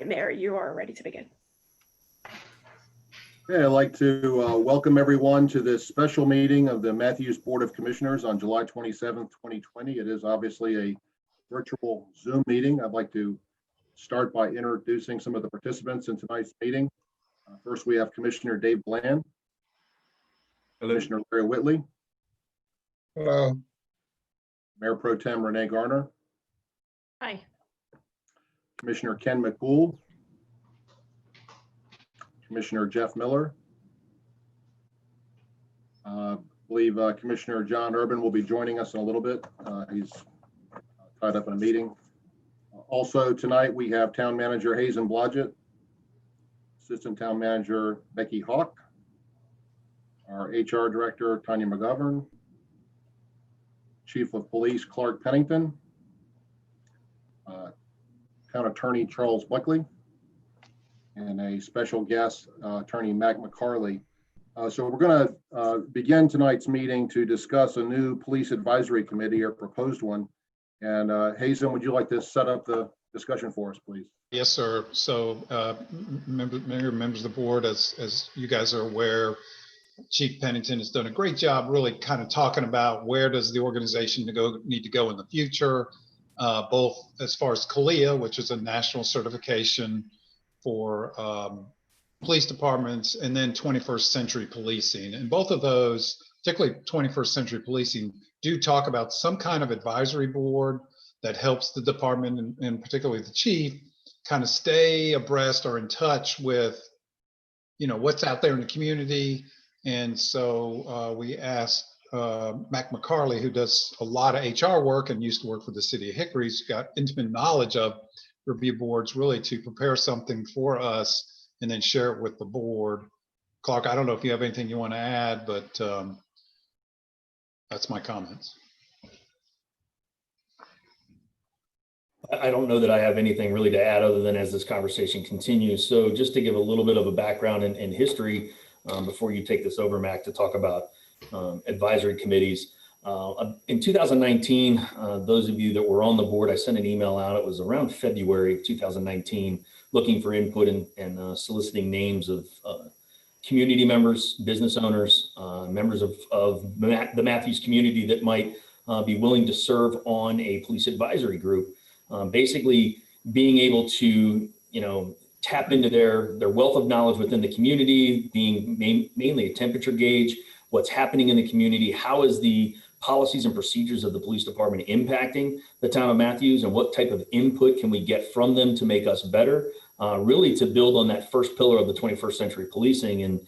right, Mayor, you are ready to begin. Okay, I'd like to welcome everyone to this special meeting of the Matthews Board of Commissioners on July 27th, 2020. It is obviously a virtual Zoom meeting. I'd like to start by introducing some of the participants in tonight's meeting. First, we have Commissioner Dave Bland. Hello. Commissioner Larry Whitley. Hello. Mayor Pro Tem Renee Garner. Hi. Commissioner Ken McCool. Commissioner Jeff Miller. I believe Commissioner John Urban will be joining us in a little bit. He's tied up in a meeting. Also tonight we have Town Manager Hazen Blodgett, Assistant Town Manager Becky Hawk, our HR Director Tanya McGovern, Chief of Police Clark Pennington, Town Attorney Charles Buckley, and a special guest, Attorney Mac McCarley. So we're going to begin tonight's meeting to discuss a new Police Advisory Committee, or proposed one. And Hazen, would you like to set up the discussion for us, please? Yes, sir. So members of the board, as you guys are aware, Chief Pennington has done a great job really kind of talking about where does the organization need to go in the future, both as far as CALIA, which is a national certification for police departments, and then 21st century policing. And both of those, particularly 21st century policing, do talk about some kind of advisory board that helps the department, and particularly the chief, kind of stay abreast or in touch with, you know, what's out there in the community. And so we asked Mac McCarley, who does a lot of HR work and used to work for the city of Hickory, who's got intimate knowledge of review boards, really to prepare something for us and then share it with the board. Clark, I don't know if you have anything you want to add, but that's my comments. I don't know that I have anything really to add other than as this conversation continues. So just to give a little bit of a background in history before you take this over, Mac, to talk about advisory committees. In 2019, those of you that were on the board, I sent an email out. It was around February of 2019, looking for input and soliciting names of community members, business owners, members of the Matthews community that might be willing to serve on a police advisory group. Basically being able to, you know, tap into their wealth of knowledge within the community, being mainly a temperature gauge, what's happening in the community, how is the policies and procedures of the police department impacting the town of Matthews, and what type of input can we get from them to make us better, really to build on that first pillar of the 21st century policing. And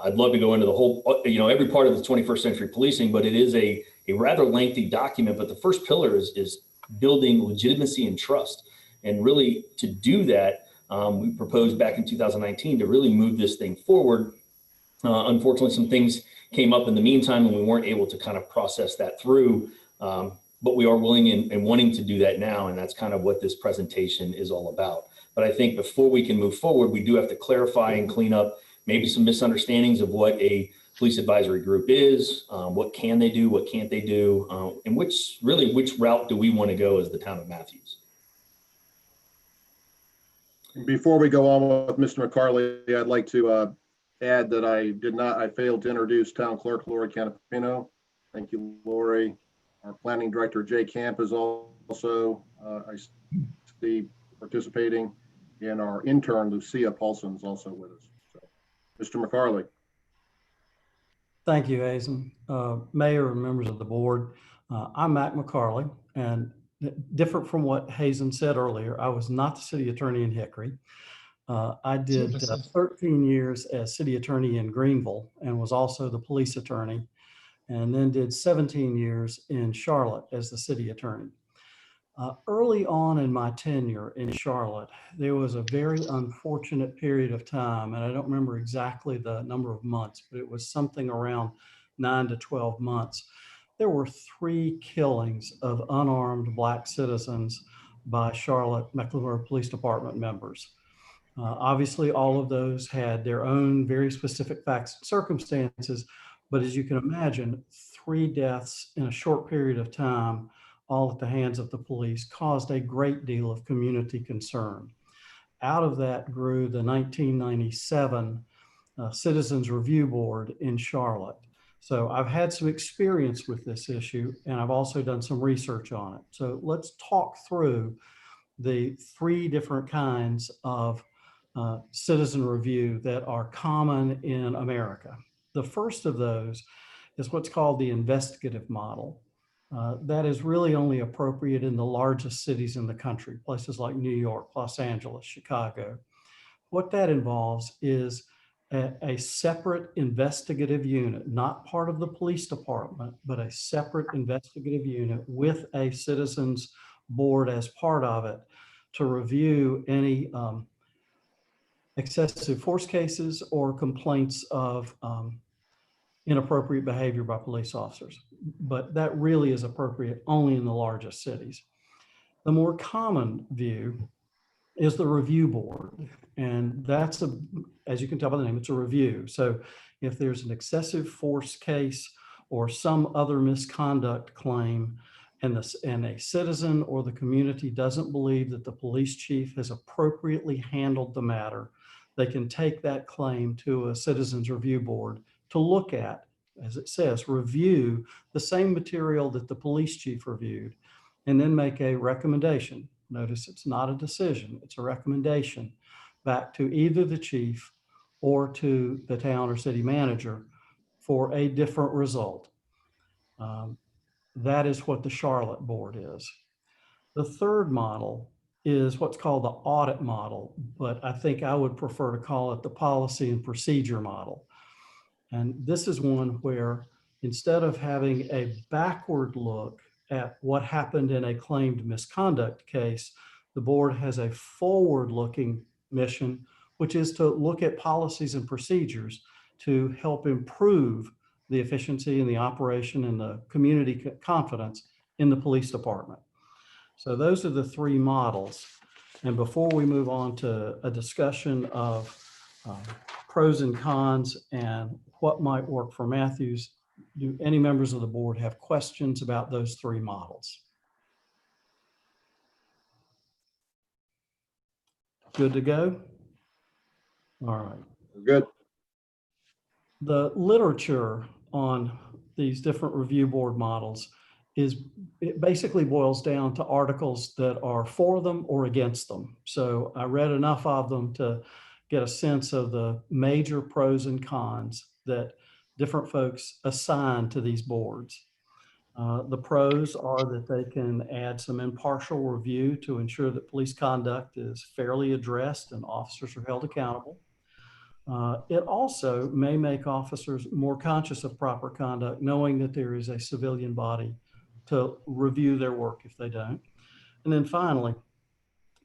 I'd love to go into the whole, you know, every part of the 21st century policing, but it is a rather lengthy document. But the first pillar is building legitimacy and trust. And really to do that, we proposed back in 2019 to really move this thing forward. Unfortunately, some things came up in the meantime and we weren't able to kind of process that through, but we are willing and wanting to do that now. And that's kind of what this presentation is all about. But I think before we can move forward, we do have to clarify and clean up maybe some misunderstandings of what a police advisory group is, what can they do, what can't they do, and which route do we want to go as the town of Matthews. Before we go on with Mr. McCarley, I'd like to add that I failed to introduce Town Clerk Lori Canapino. Thank you, Lori. Our Planning Director, Jay Camp, is also, I see, participating, and our intern, Lucia Paulson, is also with us. So, Mr. McCarley. Thank you, Hazen. Mayor and members of the board, I'm Mac McCarley, and different from what Hazen said earlier, I was not the city attorney in Hickory. I did 13 years as city attorney in Greenville and was also the police attorney, and then did 17 years in Charlotte as the city attorney. Early on in my tenure in Charlotte, there was a very unfortunate period of time, and I don't remember exactly the number of months, but it was something around 9 to 12 months. There were 3 killings of unarmed Black citizens by Charlotte Mecklenburg Police Department members. Obviously, all of those had their own very specific facts and circumstances, but as you can imagine, 3 deaths in a short period of time, all at the hands of the police, caused a great deal of community concern. out of that grew the 1997 Citizens Review Board in Charlotte. So I've had some experience with this issue, and I've also done some research on it. So let's talk through the three different kinds of citizen review that are common in America. The first of those is what's called the investigative model. That is really only appropriate in the largest cities in the country, places like New York, Los Angeles, Chicago. What that involves is a separate investigative unit, not part of the police department, but a separate investigative unit with a citizens board as part of it to review any excessive force cases or complaints of inappropriate behavior by police officers. But that really is appropriate only in the largest cities. The more common view is the review board. And that's, as you can tell by the name, it's a review. So if there's an excessive force case or some other misconduct claim, and a citizen or the community doesn't believe that the police chief has appropriately handled the matter, they can take that claim to a citizens review board to look at, as it says, review the same material that the police chief reviewed, and then make a recommendation. Notice it's not a decision, it's a recommendation back to either the chief or to the town or city manager for a different result. That is what the Charlotte board is. The third model is what's called the audit model, but I think I would prefer to call it the policy and procedure model. And this is one where instead of having a backward look at what happened in a claimed misconduct case, the board has a forward-looking mission, which is to look at policies and procedures to help improve the efficiency and the operation and the community confidence in the police department. So those are the three models. And before we move on to a discussion of pros and cons and what might work for Matthews, do any members of the board have questions about those three models? Good to go? All right. Good. The literature on these different review board models it basically boils down to articles that are for them or against them. So I read enough of them to get a sense of the major pros and cons that different folks assign to these boards. The pros are that they can add some impartial review to ensure that police conduct is fairly addressed and officers are held accountable. It also may make officers more conscious of proper conduct, knowing that there is a civilian body to review their work if they don't. And then finally,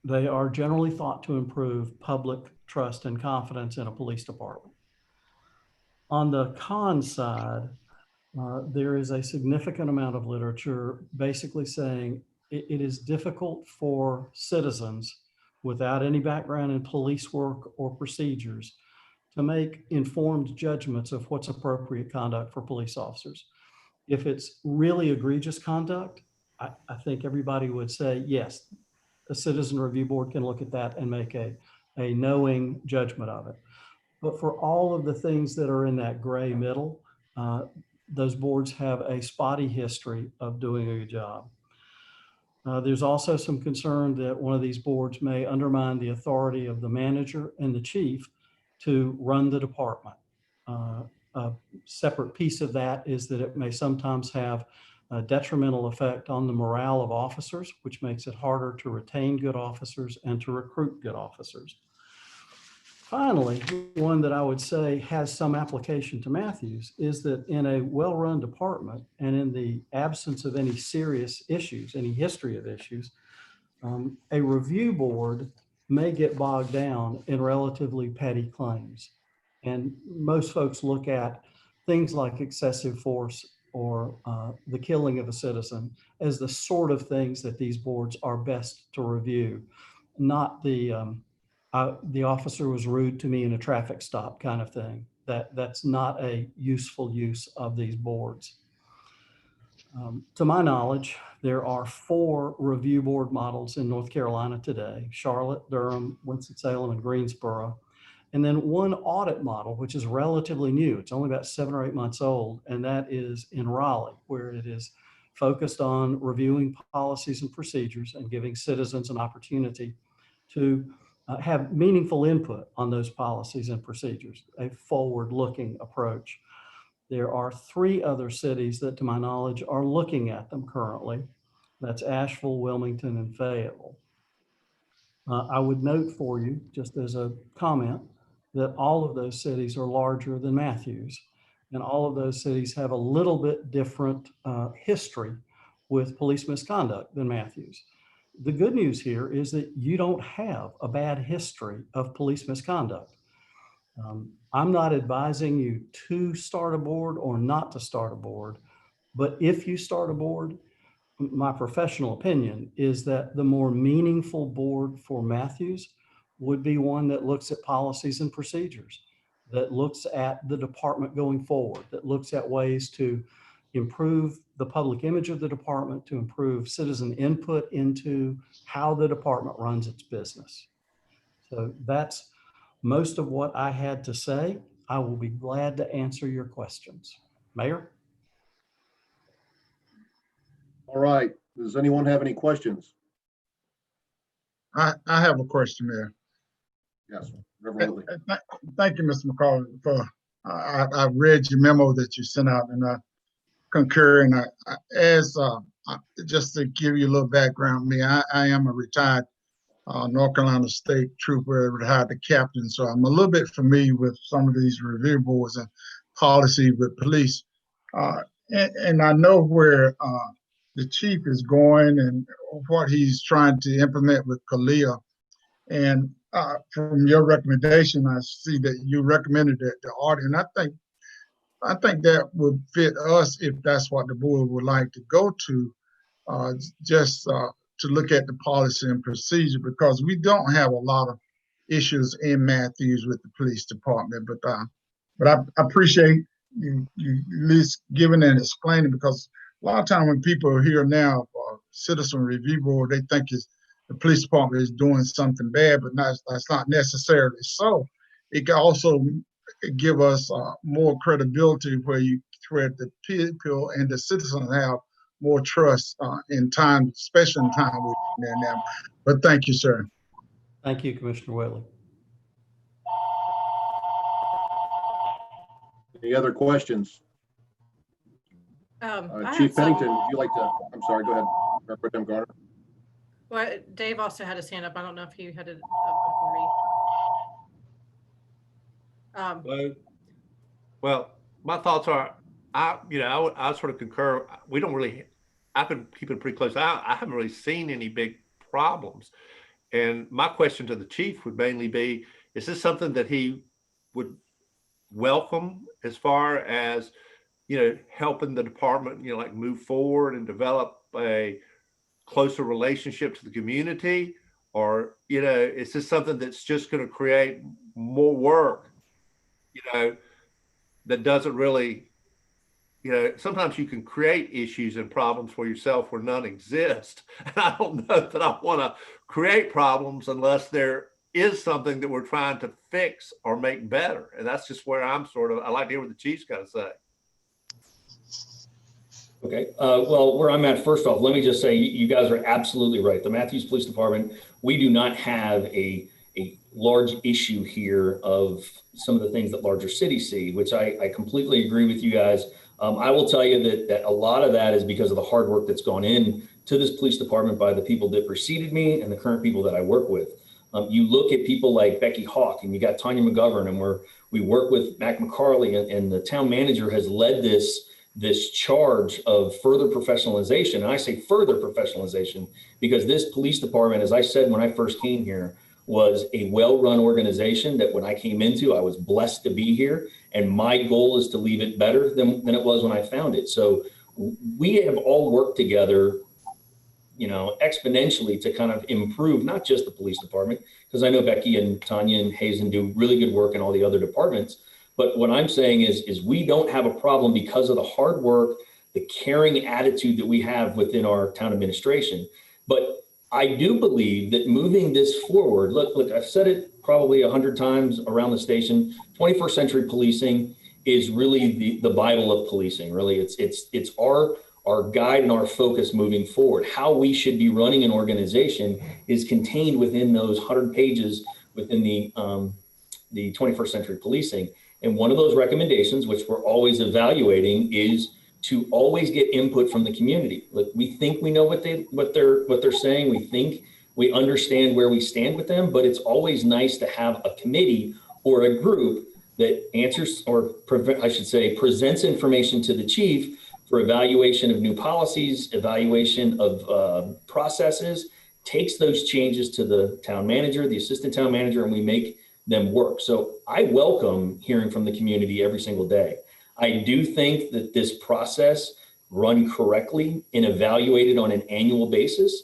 they are generally thought to improve public trust and confidence in a police department. On the con side, there is a significant amount of literature basically saying it is difficult for citizens without any background in police work or procedures to make informed judgments of what's appropriate conduct for police officers. If it's really egregious conduct, I think everybody would say, yes, a citizen review board can look at that and make a knowing judgment of it. But for all of the things that are in that gray middle, those boards have a spotty history of doing a good job. There's also some concern that one of these boards may undermine the authority of the manager and the chief to run the department. A separate piece of that is that it may sometimes have a detrimental effect on the morale of officers, which makes it harder to retain good officers and to recruit good officers. Finally, one that I would say has some application to Matthews is that in a well-run department and in the absence of any serious issues, any history of issues, a review board may get bogged down in relatively petty claims. And most folks look at things like excessive force or the killing of a citizen as the sort of things that these boards are best to review, not the officer was rude to me in a traffic stop kind of thing. That's not a useful use of these boards. To my knowledge, there are 4 review board models in North Carolina today: Charlotte, Durham, Winston-Salem, and Greensboro. And then 1 audit model, which is relatively new. It's only about 7 or 8 months old, and that is in Raleigh, where it is focused on reviewing policies and procedures and giving citizens an opportunity to have meaningful input on those policies and procedures, a forward-looking approach. There are 3 other cities that, to my knowledge, are looking at them currently. That's Asheville, Wilmington, and Fayetteville. I would note for you, just as a comment, that all of those cities are larger than Matthews, and all of those cities have a little bit different history with police misconduct than Matthews. The good news here is that you don't have a bad history of police misconduct. I'm not advising you to start a board or not to start a board, but if you start a board, my professional opinion is that the more meaningful board for Matthews would be one that looks at policies and procedures, that looks at the department going forward, that looks at ways to improve the public image of the department, to improve citizen input into how the department runs its business. So that's most of what I had to say. I will be glad to answer your questions. Mayor? All right. Does anyone have any questions? I have a question there. Yes, Reverend Whitley. Thank you, Mr. McCall, for I read your memo that you sent out, and I concur. And just to give you a little background, I am a retired North Carolina State trooper, retired captain, so I'm a little bit familiar with some of these review boards and policy with police, and I know where the chief is going and what he's trying to implement with Kalia. And from your recommendation, I see that you recommended that the audit, and I think that would fit us if that's what the board would like to go to, just to look at the policy and procedure, because we don't have a lot of issues in Matthews with the police department. But I appreciate you at least giving and explaining, because a lot of time when people hear now citizen review board, they think the police department is doing something bad, but that's not necessarily so. It can also give us more credibility where the people and the citizens have more trust in time, especially in time we're there now. But thank you, sir. Thank you, Commissioner Whitley. Any other questions? I Chief had some- Pennington, would you like to, I'm sorry, go ahead. Representative Garner. Well, Dave also had his hand up. I don't know if you had it up before me. Well, my thoughts are, I sort of concur. I've been keeping pretty close. I haven't really seen any big problems. And my question to the chief would mainly be, is this something that he would welcome as far as, helping the department, like move forward and develop a closer relationship to the community? Or, is this something that's just going to create more work, that doesn't really, sometimes you can create issues and problems for yourself where none exist. And I don't know that I want to create problems unless there is something that we're trying to fix or make better. And that's just where I like to hear what the chief's got to say. Okay, well, where I'm at, first off, let me just say you guys are absolutely right. The Matthews Police Department, we do not have a large issue here of some of the things that larger cities see, which I completely agree with you guys. I will tell you that a lot of that is because of the hard work that's gone in to this police department by the people that preceded me and the current people that I work with. You look at people like Becky Hawk, and you got Tanya McGovern, and we work with Mac McCarley, and the town manager has led this charge of further professionalization. And I say further professionalization because this police department, as I said when I first came here, was a well-run organization that when I came into, I was blessed to be here. And my goal is to leave it better than it was when I found it. So we have all worked together, exponentially to kind of improve, not just the police department, because I know Becky and Tanya and Hazen do really good work in all the other departments. But what I'm saying is we don't have a problem because of the hard work the caring attitude that we have within our town administration. But I do believe that moving this forward, look, I've said it probably 100 times around the station, 21st century policing is really the Bible of policing. Really, it's our guide and our focus moving forward. How we should be running an organization is contained within those 100 pages within the 21st century policing. And one of those recommendations, which we're always evaluating, is to always get input from the community. Look, we think we know what they're saying. We think we understand where we stand with them, but it's always nice to have a committee or a group that answers, or I should say, presents information to the chief for evaluation of new policies, evaluation of processes, takes those changes to the town manager, the assistant town manager, and we make them work. So I welcome hearing from the community every single day. I do think that this process run correctly and evaluated on an annual basis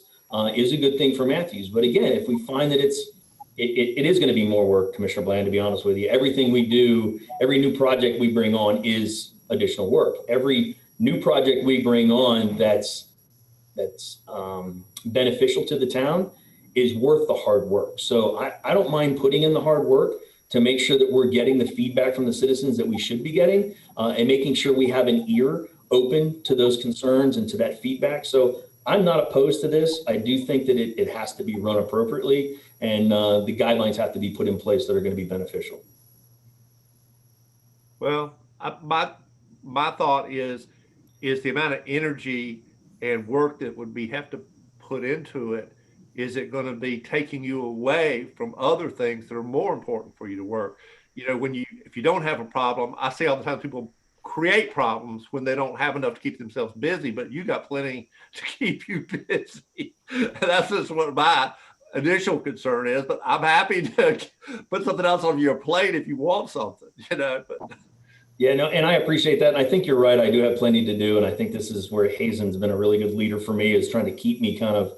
is a good thing for Matthews. But again, if we find that it is going to be more work, Commissioner Bland, to be honest with you, everything we do, every new project we bring on is additional work. Every new project we bring on that's beneficial to the town is worth the hard work. So I don't mind putting in the hard work to make sure that we're getting the feedback from the citizens that we should be getting and making sure we have an ear open to those concerns and to that feedback. So I'm not opposed to this. I do think that it has to be run appropriately and the guidelines have to be put in place that are going to be beneficial. Well, my thought is the amount of energy and work that would have to put into it, is it going to be taking you away from other things that are more important for you to work? You know, if you don't have a problem, I see all the time people create problems when they don't have enough to keep themselves busy, but you got plenty to keep you busy. That's just what my initial concern is, but I'm happy to put something else on your plate if you want something, you know. But yeah, no, and I appreciate that. And I think you're right. I do have plenty to do. And I think this is where Hazen's been a really good leader for me, is trying to keep me kind of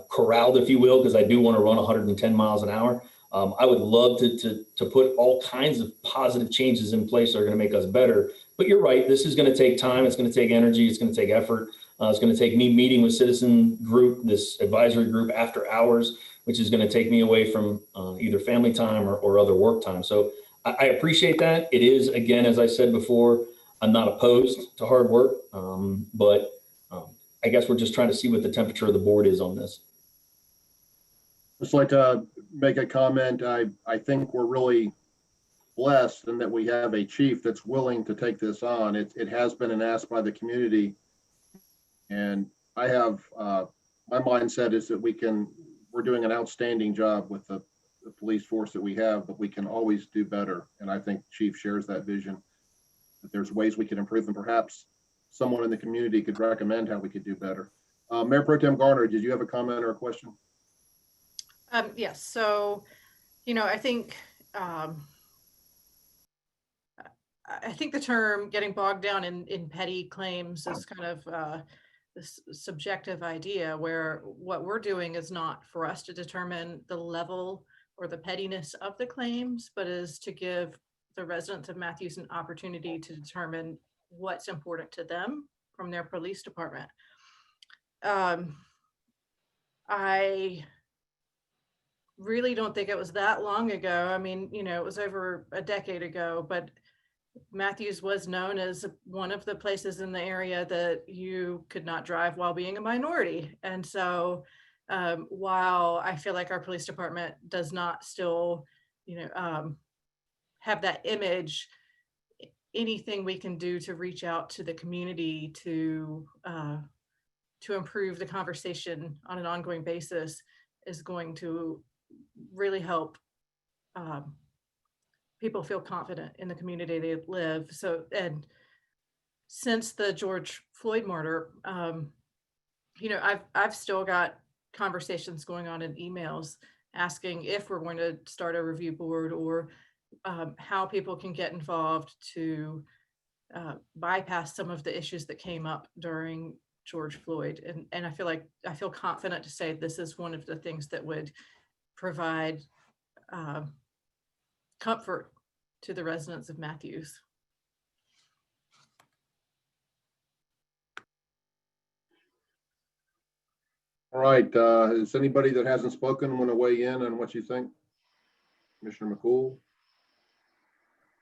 corralled, if you will, because I do want to run 110 miles an hour. I would love to put all kinds of positive changes in place that are going to make us better. But you're right. This is going to take time. It's going to take energy. It's going to take effort. It's going to take me meeting with citizen group, this advisory group, after hours, which is going to take me away from either family time or other work time. So I appreciate that. It is, again, as I said before, I'm not opposed to hard work, but I guess we're just trying to see what the temperature of the board is on this. Just like to make a comment. I think we're really blessed in that we have a chief that's willing to take this on. It has been an ask by the community. And I have, my mindset is that we're doing an outstanding job with the police force that we have, but we can always do better. And I think Chief shares that vision, that there's ways we can improve, and perhaps someone in the community could recommend how we could do better. Mayor Pro Tem Garner, did you have a comment or a question? Yes. So, you know, I think the term getting bogged down in petty claims is kind of this subjective idea, where what we're doing is not for us to determine the level or the pettiness of the claims, but is to give the residents of Matthews an opportunity to determine what's important to them from their police department. I really don't think it was that long ago. I mean, you know, it was over a decade ago, but Matthews was known as one of the places in the area that you could not drive while being a minority. And so while I feel like our police department does not still, you know, have that image, anything we can do to reach out to the community to improve the conversation on an ongoing basis is going to really help people feel confident in the community they live. So, and since the George Floyd murder, you know, I've still got conversations going on in emails asking if we're going to start a review board, or how people can get involved to bypass some of the issues that came up during George Floyd. And I feel confident to say this is one of the things that would provide comfort to the residents of Matthews. All right, is anybody that hasn't spoken want to weigh in on what you think? Commissioner McCool?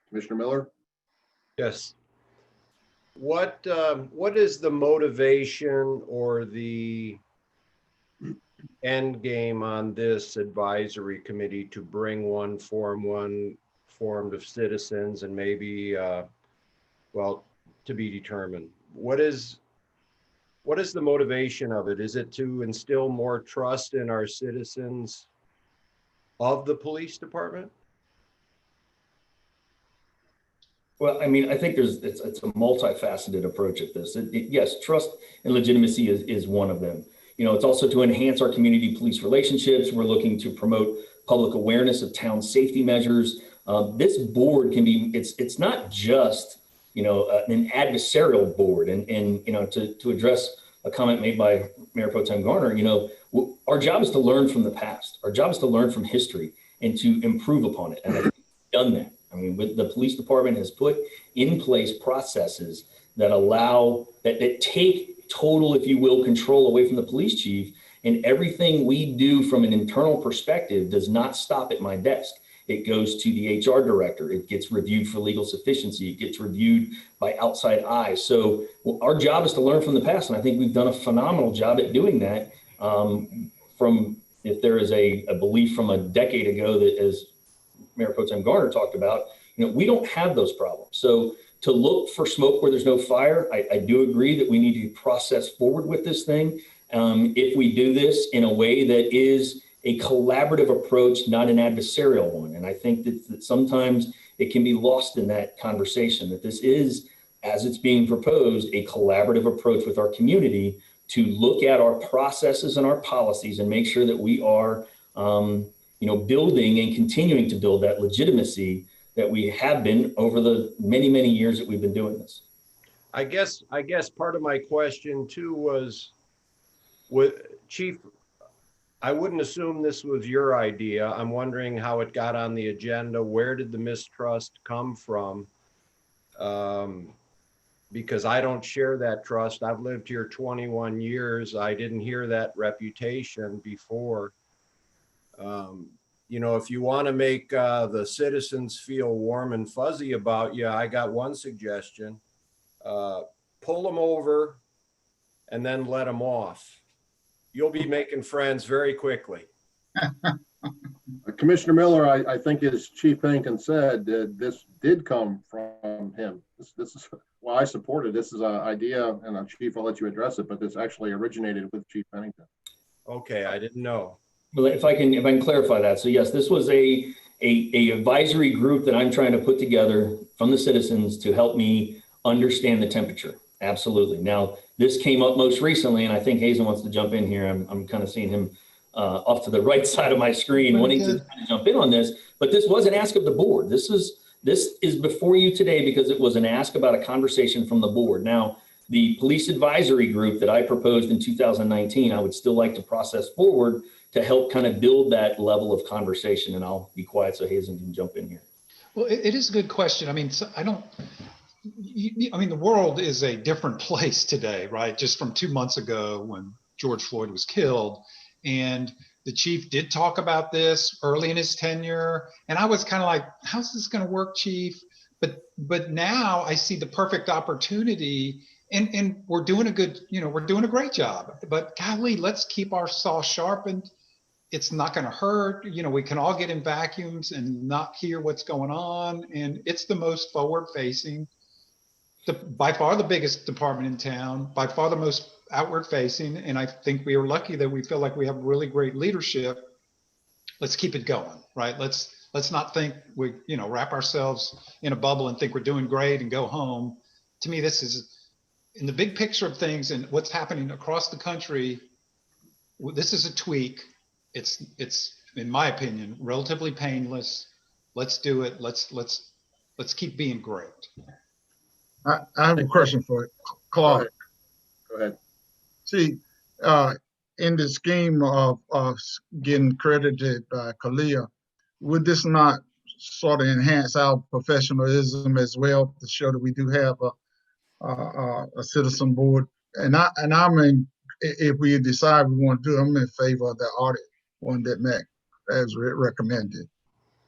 Commissioner Miller? Yes. What is the motivation or the end game on this advisory committee to bring one formed of citizens and maybe, well, to be determined? What is the motivation of it? Is it to instill more trust in our citizens of the police department? Well, I mean, I think it's a multifaceted approach at this. Yes, trust and legitimacy is one of them. You know, it's also to enhance our community police relationships. We're looking to promote public awareness of town safety measures. This board can be, it's not just, you know, an adversarial board. And you know, to address a comment made by Mayor Pro Tem Garner, you know, our job is to learn from the past. Our job is to learn from history and to improve upon it. And I think we've done that. I mean, the police department has put in place processes that allow, that take total, if you will, control away from the police chief. And everything we do from an internal perspective does not stop at my desk. It goes to the HR director. It gets reviewed for legal sufficiency. It gets reviewed by outside eyes. So our job is to learn from the past. And I think we've done a phenomenal job at doing that. From, if there is a belief from a decade ago that, as Mayor Pro Tem Garner talked about, you know, we don't have those problems. So to look for smoke where there's no fire, I do agree that we need to process forward with this thing. If we do this in a way that is a collaborative approach, not an adversarial one. And I think that sometimes it can be lost in that conversation, that this is, as it's being proposed, a collaborative approach with our community to look at our processes and our policies and make sure that we are, you know, building and continuing to build that legitimacy that we have been over the many, many years that we've been doing this. I guess part of my question too was, with Chief, I wouldn't assume this was your idea. I'm wondering how it got on the agenda. Where did the mistrust come from? Because I don't share that trust. I've lived here 21 years. I didn't hear that reputation before. You know, if you want to make the citizens feel warm and fuzzy about you, I got one suggestion. Pull them over and then let them off. You'll be making friends very quickly. Commissioner Miller, I think as Chief Pennington said, this did come from him. This is why I supported this is an idea, and Chief, I'll let you address it, but this actually originated with Chief Pennington. Okay, I didn't know. Well, if I can clarify that. So yes, this was a advisory group that I'm trying to put together from the citizens to help me understand the temperature. Absolutely. Now, this came up most recently, and I think Hazen wants to jump in here. I'm kind of seeing him off to the right side of my screen, wanting to kind of jump in on this. But this was an ask of the board. This is before you today because it was an ask about a conversation from the board. Now, the police advisory group that I proposed in 2019, I would still like to process forward to help kind of build that level of conversation. And I'll be quiet so Hazen can jump in here. Well, it is a good question. I mean, I mean, the world is a different place today, right? Just from 2 months ago when George Floyd was killed. And the chief did talk about this early in his tenure. And I was kind of like, how's this going to work, chief? But now I see the perfect opportunity, and we're doing a good, you know, we're doing a great job. But golly, let's keep our saw sharpened. It's not going to hurt. You know, we can all get in vacuums and not hear what's going on. And it's the most forward facing, by far the biggest department in town, by far the most outward facing. And I think we are lucky that we feel like we have really great leadership. Let's keep it going, right? Let's not think we, you know, wrap ourselves in a bubble and think we're doing great and go home. To me, this is in the big picture of things and what's happening across the country. This is a tweak. It's in my opinion, relatively painless. Let's do it. Let's keep being great. I have a question for Clark. Go ahead. See, in the scheme of getting credited by Kalia, would this not sort of enhance our professionalism as well to show that we do have a citizen board? And I'm if we decide we want to do, I'm in favor of the audit one that Mac has recommended.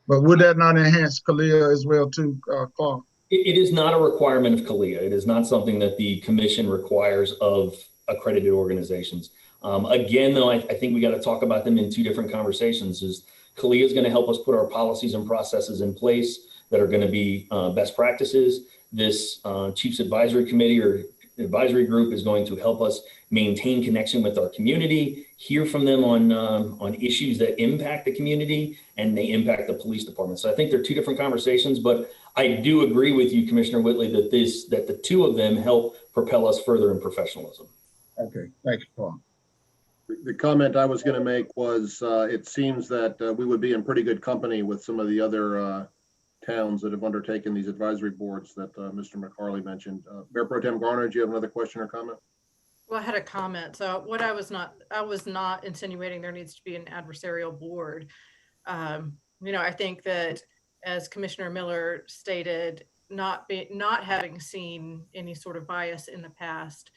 But would that not enhance CALEA as well too, Clark? It is not a requirement of CALEA. It is not something that the commission requires of accredited organizations. Again, though, I think we got to talk about them in two different conversations. Is CALEA is going to help us put our policies and processes in place that are going to be best practices. This Chiefs Advisory Committee or advisory group is going to help us maintain connection with our community, hear from them on issues that impact the community and they impact the police department. So I think they're two different conversations, but I do agree with you, Commissioner Whitley, that the two of them help propel us further in professionalism. Okay, thank you, Paul. The comment I was going to make was it seems that we would be in pretty good company with some of the other towns that have undertaken these advisory boards that Mr. McCarley mentioned. Mayor Pro Tem Garner, do you have another question or comment? Well, I had a comment. So what I was not insinuating there needs to be an adversarial board. I think that as Commissioner Miller stated, not having seen any sort of bias in the past,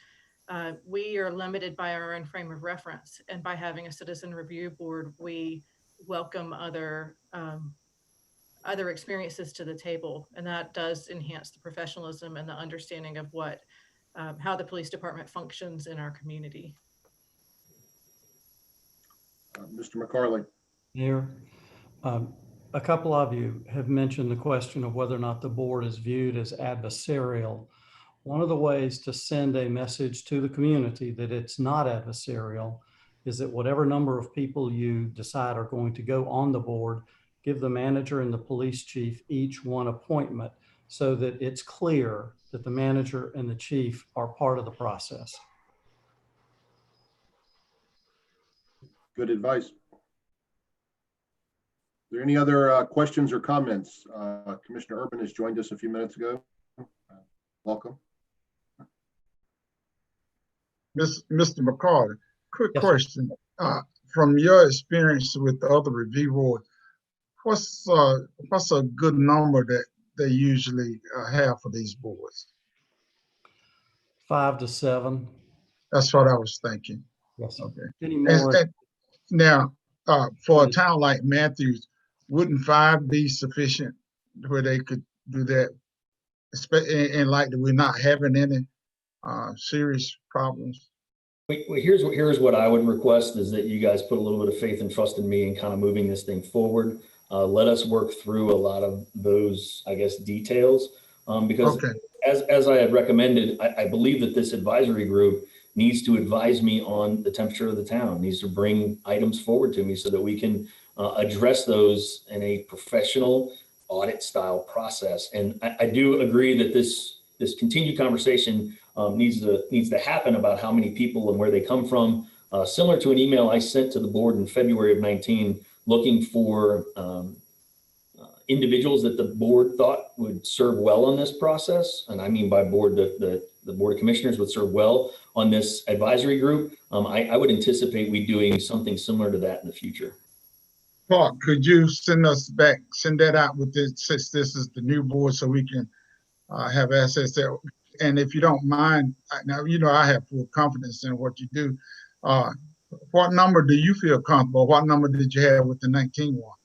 we are limited by our own frame of reference. And by having a citizen review board, we welcome other experiences to the table. And that does enhance the professionalism and the understanding of how the police department functions in our community. Mr. McCarley. Mayor, a couple of you have mentioned the question of whether or not the board is viewed as adversarial. One of the ways to send a message to the community that it's not adversarial is that whatever number of people you decide are going to go on the board, give the manager and the police chief each one appointment so that it's clear that the manager and the chief are part of the process. Good advice. Are there any other questions or comments? Commissioner Urban has joined us a few minutes ago. Welcome. Mr. McCarty, quick Yes, question. From your experience with the other review board, what's a good number that they usually have for these boards? 5 to 7. That's what I was thinking. Yes. Okay. Any more? Now, for a town like Matthews, wouldn't 5 be sufficient where they could do that? In light that we're not having any serious problems. Well, here's what I would request is that you guys put a little bit of faith and trust in me in kind of moving this thing forward. Let us work through a lot of those, I guess, details. Because okay. as I had recommended, I believe that this advisory group needs to advise me on the temperature of the town, needs to bring items forward to me so that we can address those in a professional audit style process. And I do agree that this continued conversation needs to happen about how many people and where they come from, similar to an email I sent to the board in February of 19, looking for individuals that the board thought would serve well on this process. And I mean by board, the Board of Commissioners would serve well on this advisory group. I would anticipate we doing something similar to that in the future. Paul, could you send that out with this, since this is the new board, so we can have access there? And if you don't mind, now, I have full confidence in what you do. What number do you feel comfortable? What number did you have with the 19 one?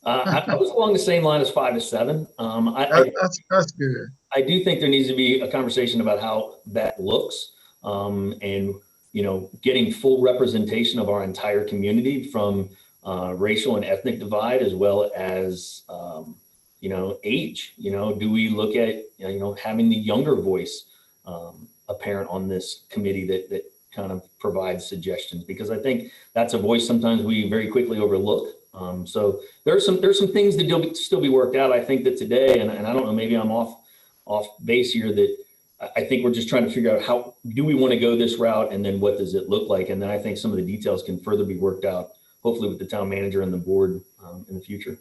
I was along the same line as 5 to 7. That's good. I do think there needs to be a conversation about how that looks, and getting full representation of our entire community from racial and ethnic divide, as well as age. Do we look at having the younger voice apparent on this committee that kind of provides suggestions, because I think that's a voice sometimes we very quickly overlook. So there's some things that still be worked out. I think that today, and I don't know, maybe I'm off base here, that I think we're just trying to figure out how do we want to go this route, and then what does it look like? And then I think some of the details can further be worked out, hopefully with the town manager and the board in the future.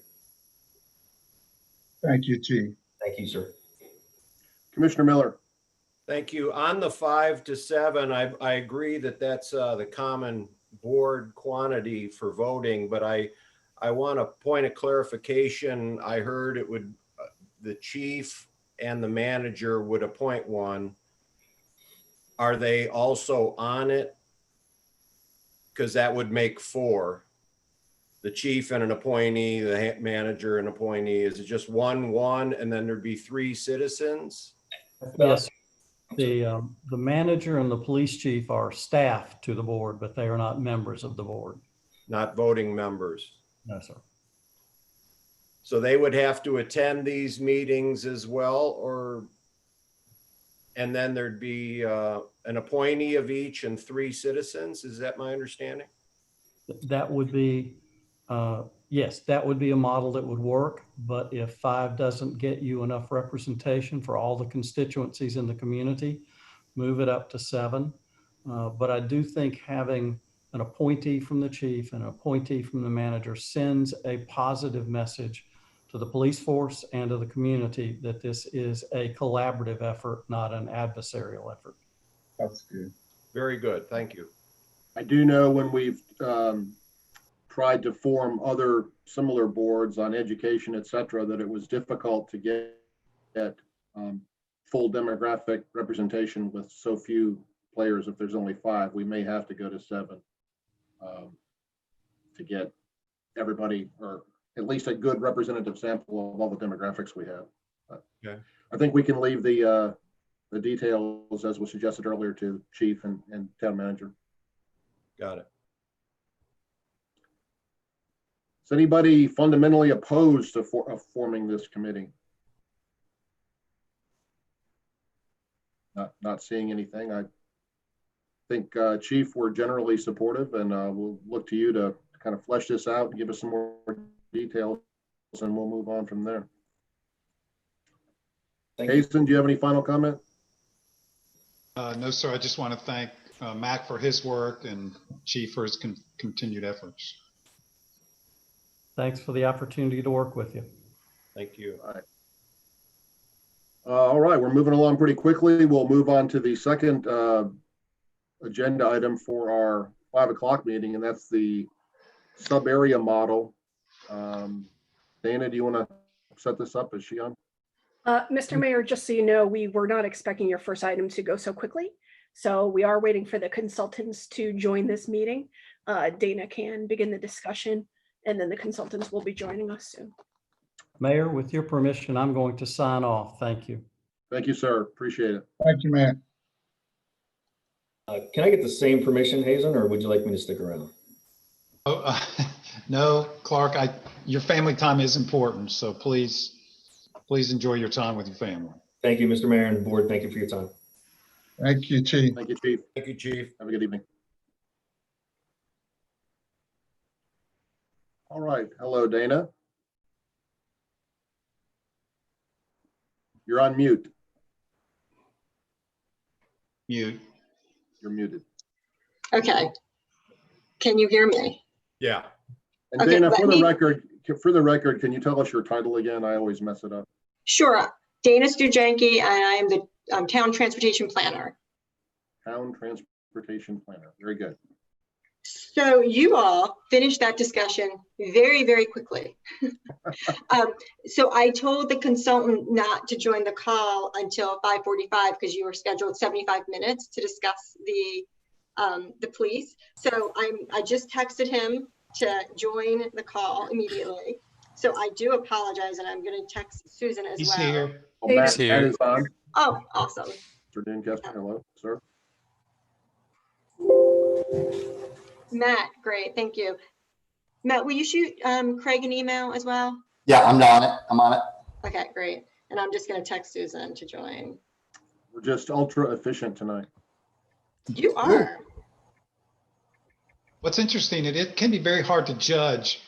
Thank you, Chief. Thank you, sir. Commissioner Miller. Thank you. On the 5 to 7, I agree that that's the common board quantity for voting, but I want a point of clarification. I heard it would, the chief and the manager would appoint one. Are they also on it because that would make 4. The chief and an appointee, the manager and appointee. Is it just 1, and then there'd be 3 citizens? Yes, the manager and the police chief are staff to the board, but they are not members of the board. Not voting members. No, sir. So they would have to attend these meetings as well, and then there'd be an appointee of each and 3 citizens. Is that my understanding? That would be, yes, that would be a model that would work. But if 5 doesn't get you enough representation for all the constituencies in the community, move it up to 7. But I do think having an appointee from the chief and an appointee from the manager sends a positive message to the police force and to the community that this is a collaborative effort, not an adversarial effort. That's good. Very good. Thank you. I do know when we've tried to form other similar boards on education, et cetera, that it was difficult to get full demographic representation with so few players. If there's only 5, we may have to go to 7 to get everybody, or at least a good representative sample of all the demographics we have. But okay. I think we can leave the details, as was suggested earlier, to chief and town manager. Got it. Is anybody fundamentally opposed to forming this committee? Not seeing anything. I think, Chief, we're generally supportive, and we'll look to you to kind of flesh this out and give us some more details, and we'll move on from there. Hazen, do you have any final comment? No, sir. I just want to thank Mac for his work and Chief for his continued efforts. Thanks for the opportunity to work with you. Thank you. All right. All right, we're moving along pretty quickly. We'll move on to the second agenda item for our 5 o'clock meeting, and that's the sub-area model. Dana, do you want to set this up? Is she on? Mr. Mayor, just so you know, we were not expecting your first item to go so quickly. So we are waiting for the consultants to join this meeting. Dana can begin the discussion, and then the consultants will be joining us soon. Mayor, with your permission, I'm going to sign off. Thank you. Thank you, sir. Appreciate it. Thank you, Matt. Can I get the same permission, Hazen, or would you like me to stick around? Oh, no, Clark, your family time is important. So please enjoy your time with your family. Thank you, Mr. Mayor and board. Thank you for your time. Thank you, Chief. Thank you, Chief. Thank you, Chief. Have a good evening. All right. Hello, Dana. You're on mute. Mute. You're muted. Okay. Can you hear me? Yeah. And Okay, Dana, let for me- the record, can you tell us your title again? I always mess it up. Sure. Dana Stujanki, and I am the town transportation planner. Town transportation planner. Very good. So you all finished that discussion very, very quickly. So I told the consultant not to join the call until 5:45 because you were scheduled 75 minutes to discuss the police. So I just texted him to join the call immediately. So I do apologize, and I'm going to text Susan as He's well. here. Well, Matt He's Matt is on. Oh, awesome. Mr. Dincaster, hello, sir. Matt, great, thank you. Matt, will you shoot Craig an email as well? Yeah, I'm on it. I'm on it. Okay, great. And I'm just going to text Susan to join. We're just ultra efficient tonight. You are. What's interesting, it can be very hard to judge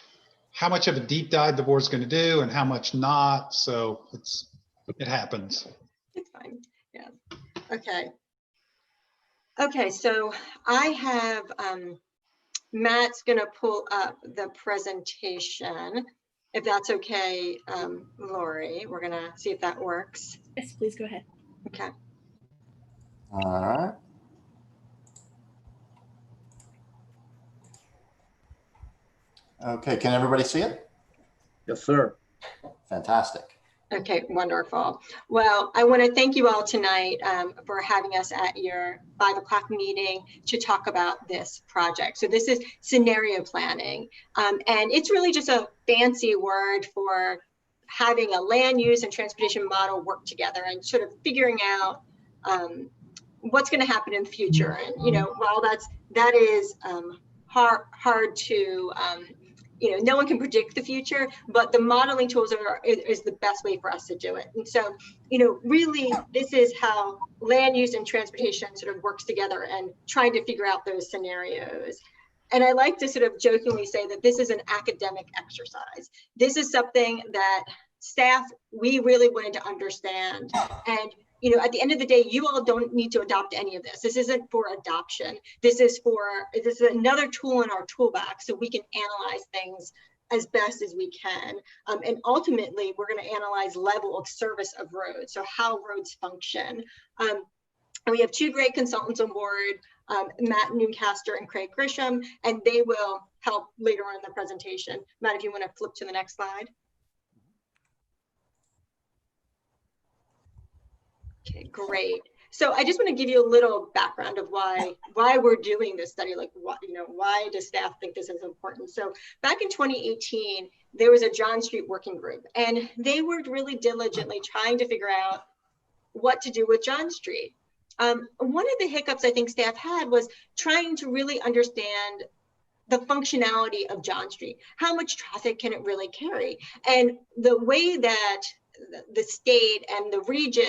how much of a deep dive the board's going to do and how much not. So it happens. It's fine. Yeah. Okay. Okay, so I have Matt's going to pull up the presentation, if that's okay, Lori. We're going to see if that works. Yes, please go ahead. Okay. All right. Okay, can everybody see it? Yes, sir. Fantastic. Okay, wonderful. Well, I want to thank you all tonight for having us at your 5 o'clock meeting to talk about this project. So this is scenario planning, and it's really just a fancy word for having a land use and transportation model work together and sort of figuring out what's going to happen in the future. And while that is hard to no one can predict the future, but the modeling tools is the best way for us to do it. And so, really, this is how land use and transportation sort of works together and trying to figure out those scenarios. And I like to sort of jokingly say that this is an academic exercise. This is something that staff, we really wanted to understand. And at the end of the day, you all don't need to adopt any of this. This isn't for adoption. This is another tool in our toolbox so we can analyze things as best as we can. And ultimately, we're going to analyze level of service of roads, so how roads function. And we have 2 great consultants on board, Matt Newcaster and Craig Grisham, and they will help later on in the presentation. Matt, if you want to flip to the next slide. Okay, great. So I just want to give you a little background of why we're doing this study. Like, why does staff think this is important? So back in 2018, there was a John Street working group, and they worked really diligently trying to figure out what to do with John Street. One of the hiccups I think staff had was trying to really understand the functionality of John Street. How much traffic can it really carry? And the way that the state and the region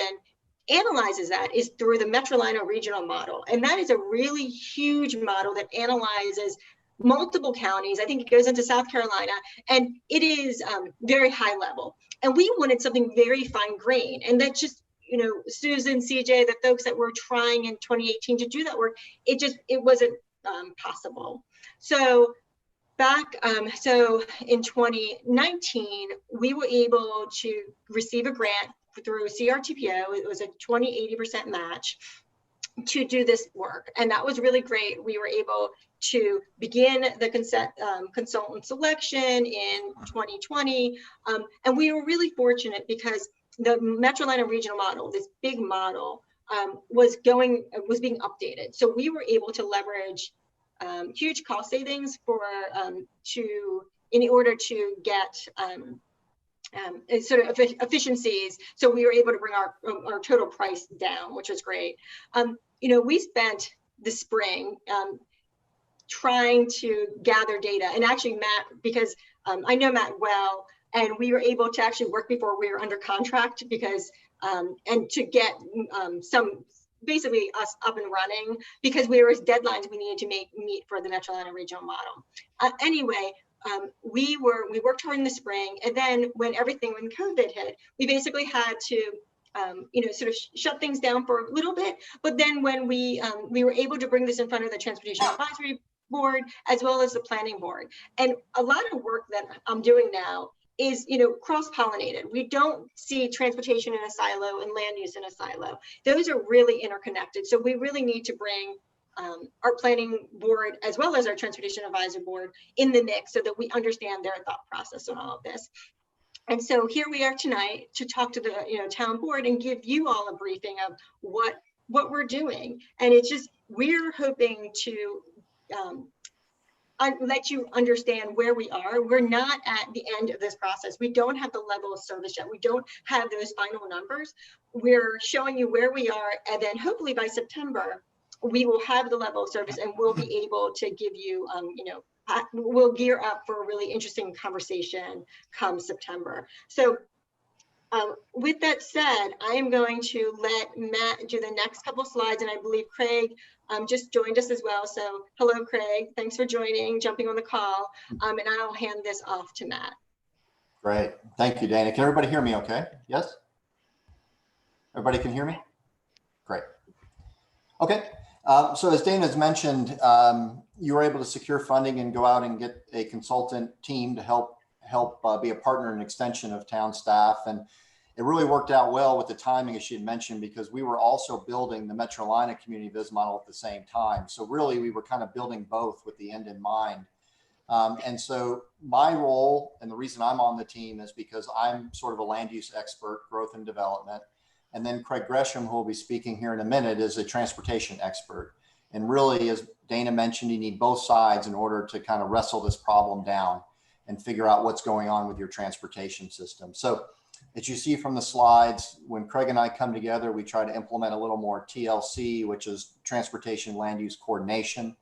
analyzes that is through the Metrolina regional model. And that is a really huge model that analyzes multiple counties. I think it goes into South Carolina, and it is very high level. And we wanted something very fine grained. And that just, Susan, CJ, the folks that were trying in 2018 to do that work, it wasn't possible. So so in 2019, we were able to receive a grant through CRTPO. It was a 20-80% match to do this work. And that was really great. We were able to begin the consultant selection in 2020. And we were really fortunate because the Metrolina regional model, this big model, was being updated. So we were able to leverage huge cost savings in order to get sort of efficiencies. So we were able to bring our total price down, which was great. We spent the spring trying to gather data, and actually Matt, because I know Matt well, and we were able to actually work before we were under contract because, and to get basically us up and running because there was deadlines we needed to meet for the Metrolina regional model. Anyway, we worked hard in the spring, and then when COVID hit, we basically had to sort of shut things down for a little bit. But then when we were able to bring this in front of the Transportation Advisory Board as well as the Planning Board, and a lot of work that I'm doing now is cross-pollinated. We don't see transportation in a silo and land use in a silo. Those are really interconnected. So we really need to bring our planning board as well as our transportation advisory board in the mix so that we understand their thought process on all of this. And so here we are tonight to talk to the town board and give you all a briefing of what we're doing. And it's just, we're hoping to let you understand where we are. We're not at the end of this process. We don't have the level of service yet. We don't have those final numbers. We're showing you where we are, and then hopefully by September, we will have the level of service and we'll be able to give you, we'll gear up for a really interesting conversation come September. So with that said, I am going to let Matt do the next couple slides, and I believe Craig just joined us as well. So hello, Craig. Thanks for jumping on the call, and I'll hand this off to Matt. Great. Thank you, Dana. Can everybody hear me okay? Yes? Everybody can hear me? Great. Okay. So as Dana's mentioned, you were able to secure funding and go out and get a consultant team to help be a partner and extension of town staff. And it really worked out well with the timing, as she had mentioned, because we were also building the Metrolina community viz model at the same time. So really we were kind of building both with the end in mind. And so my role, and the reason I'm on the team, is because I'm sort of a land use expert, growth and development. And then Craig Gresham, who will be speaking here in a minute, is a transportation expert. And really, as Dana mentioned, you need both sides in order to kind of wrestle this problem down and figure out what's going on with your transportation system. So as you see from the slides, when Craig and I come together, we try to implement a little more TLC, which is transportation land use coordination,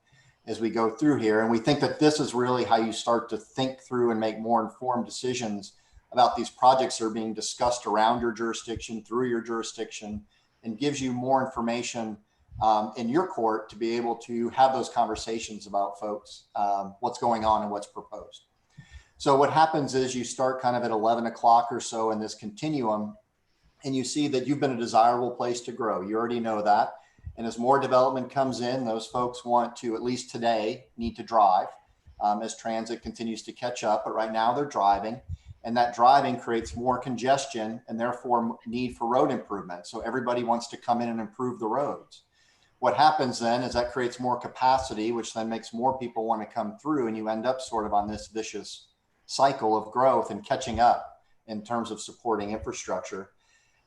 as we go through here. And we think that this is really how you start to think through and make more informed decisions about these projects that are being discussed around your jurisdiction, through your jurisdiction, and gives you more information in your court to be able to have those conversations about folks, what's going on and what's proposed. So what happens is you start kind of at 11 o'clock or so in this continuum, and you see that you've been a desirable place to grow. You already know that. And as more development comes in, those folks want to, at least today, need to drive as transit continues to catch up. But right now they're driving, and that driving creates more congestion and therefore need for road improvement. So everybody wants to come in and improve the roads. What happens then is that creates more capacity, which then makes more people want to come through, and you end up sort of on this vicious cycle of growth and catching up in terms of supporting infrastructure.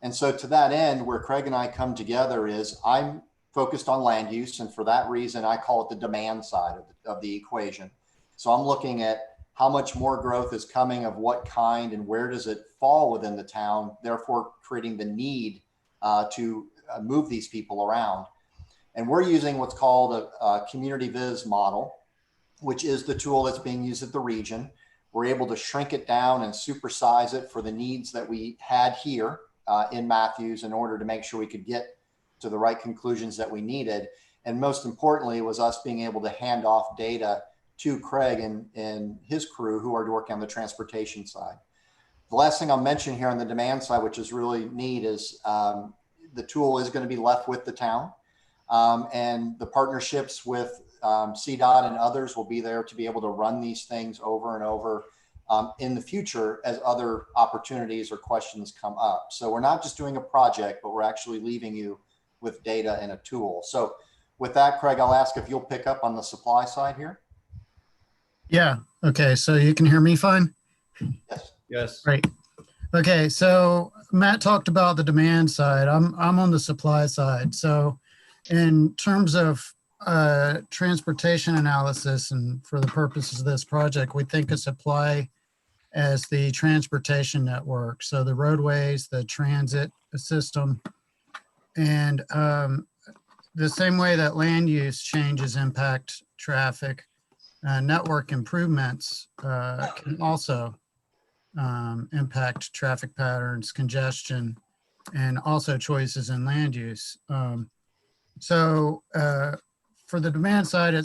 And so to that end, where Craig and I come together is I'm focused on land use. And for that reason, I call it the demand side of the equation. So I'm looking at how much more growth is coming, of what kind, and where does it fall within the town, therefore creating the need to move these people around. And we're using what's called a community viz model, which is the tool that's being used at the region. We're able to shrink it down and supersize it for the needs that we had here in Matthews in order to make sure we could get to the right conclusions that we needed. And most importantly, was us being able to hand off data to Craig and his crew who are working on the transportation side. The last thing I'll mention here on the demand side, which is really neat, is the tool is going to be left with the town. And the partnerships with CDOT and others will be there to be able to run these things over and over in the future as other opportunities or questions come up. So we're not just doing a project, but we're actually leaving you with data and a tool. So with that, Craig, I'll ask if you'll pick up on the supply side here. Yeah. Okay. So you can hear me fine? Yes. Yes. Great. Okay. So Matt talked about the demand side. I'm on the supply side. So in terms of transportation analysis, and for the purposes of this project, we think of supply as the transportation network. So the roadways, the transit system, and the same way that land use changes impact traffic, network improvements can also impact traffic patterns, congestion, and also choices in land use. So for the demand side,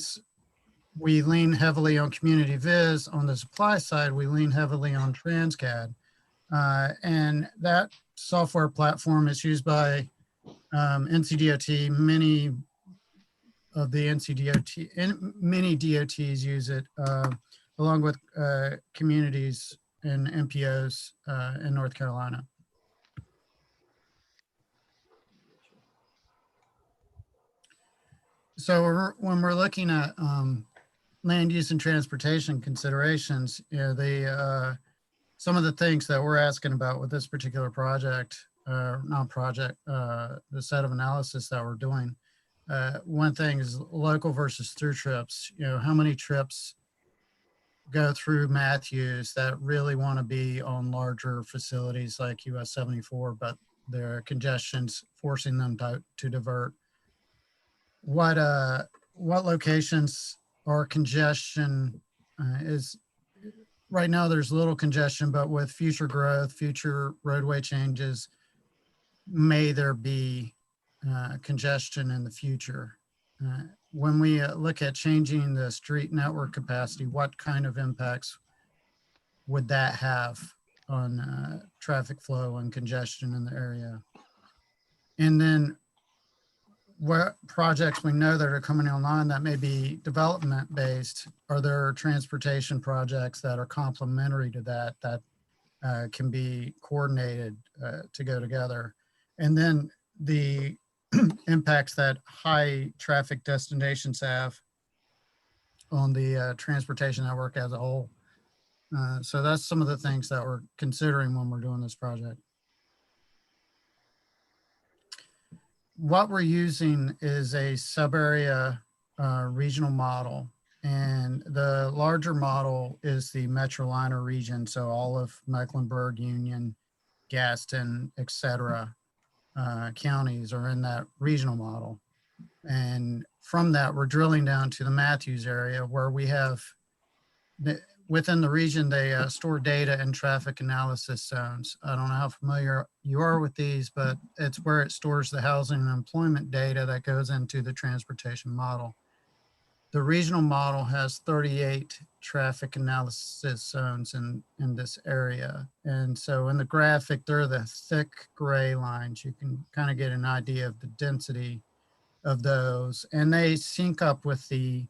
we lean heavily on community viz. On the supply side, we lean heavily on Transcad. And that software platform is used by NCDOT. Many of the many DOTs use it, along with communities and MPOs in North Carolina. So when we're looking at land use and transportation considerations, you know, some of the things that we're asking about with this particular project, the set of analysis that we're doing. One thing is local versus through trips. You know, how many trips go through Matthews that really want to be on larger facilities like US 74, but their congestion's forcing them to divert. What locations are congestion is right now there's little congestion, but with future growth, future roadway changes, may there be congestion in the future. When we look at changing the street network capacity, what kind of impacts would that have on traffic flow and congestion in the area? And then what projects we know that are coming online that may be development based? Are there transportation projects that are complementary to that can be coordinated to go together? And then the impacts that high traffic destinations have on the transportation network as a whole. So that's some of the things that we're considering when we're doing this project. What we're using is a sub-area regional model, and the larger model is the Metroliner region. So all of Mecklenburg, Union, Gaston, et cetera, counties are in that regional model. And from that, we're drilling down to the Matthews area where we have, within the region, they store data in traffic analysis zones. I don't know how familiar you are with these, but it's where it stores the housing and employment data that goes into the transportation model. The regional model has 38 traffic analysis zones in this area. And so in the graphic, they're the thick gray lines. You can kind of get an idea of the density of those. And they sync up with the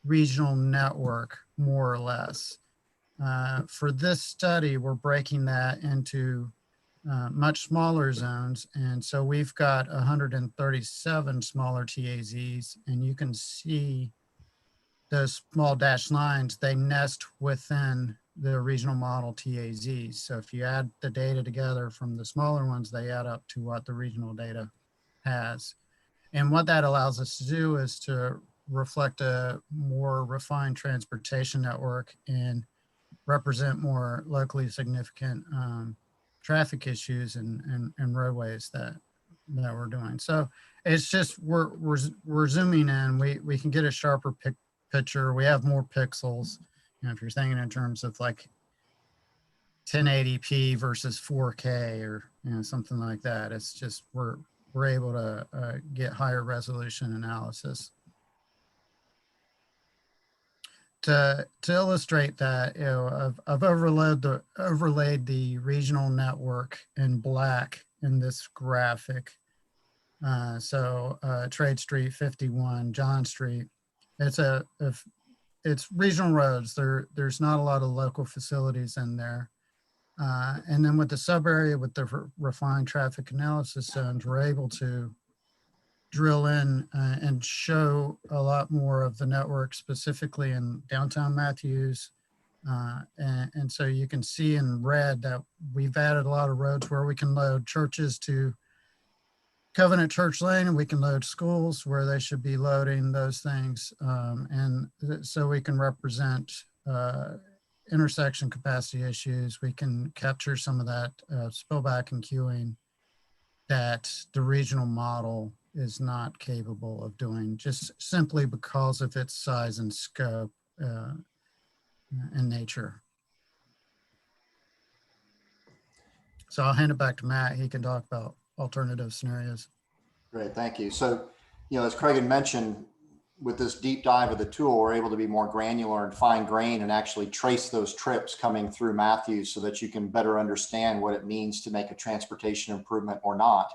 regional network more or less. For this study, we're breaking that into much smaller zones. And so we've got 137 smaller TAZs, and you can see those small dashed lines, they nest within the regional model TAZs. So if you add the data together from the smaller ones, they add up to what the regional data has. And what that allows us to do is to reflect a more refined transportation network and represent more locally significant traffic issues and roadways that we're doing. So it's just, we're zooming in, we can get a sharper picture. We have more pixels. You know, if you're thinking in terms of like 1080p versus 4K or, you know, something like that, it's just, we're able to get higher resolution analysis. To illustrate that, you know, I've overlaid the regional network in black in this graphic. Trade Street 51, John Street. It's regional roads. There's not a lot of local facilities in there. And then with the sub area, with the refined traffic analysis zones, we're able to drill in and show a lot more of the network, specifically in downtown Matthews. And so you can see in red that we've added a lot of roads where we can load churches to Covenant Church Lane, and we can load schools where they should be loading those things. So we can represent intersection capacity issues. We can capture some of that spillback and queuing that the regional model is not capable of doing, just simply because of its size and scope and nature. So I'll hand it back to Matt. He can talk about alternative scenarios. Great, thank you. So, you know, as Craig had mentioned, with this deep dive of the tool, we're able to be more granular and fine grain and actually trace those trips coming through Matthews so that you can better understand what it means to make a transportation improvement or not.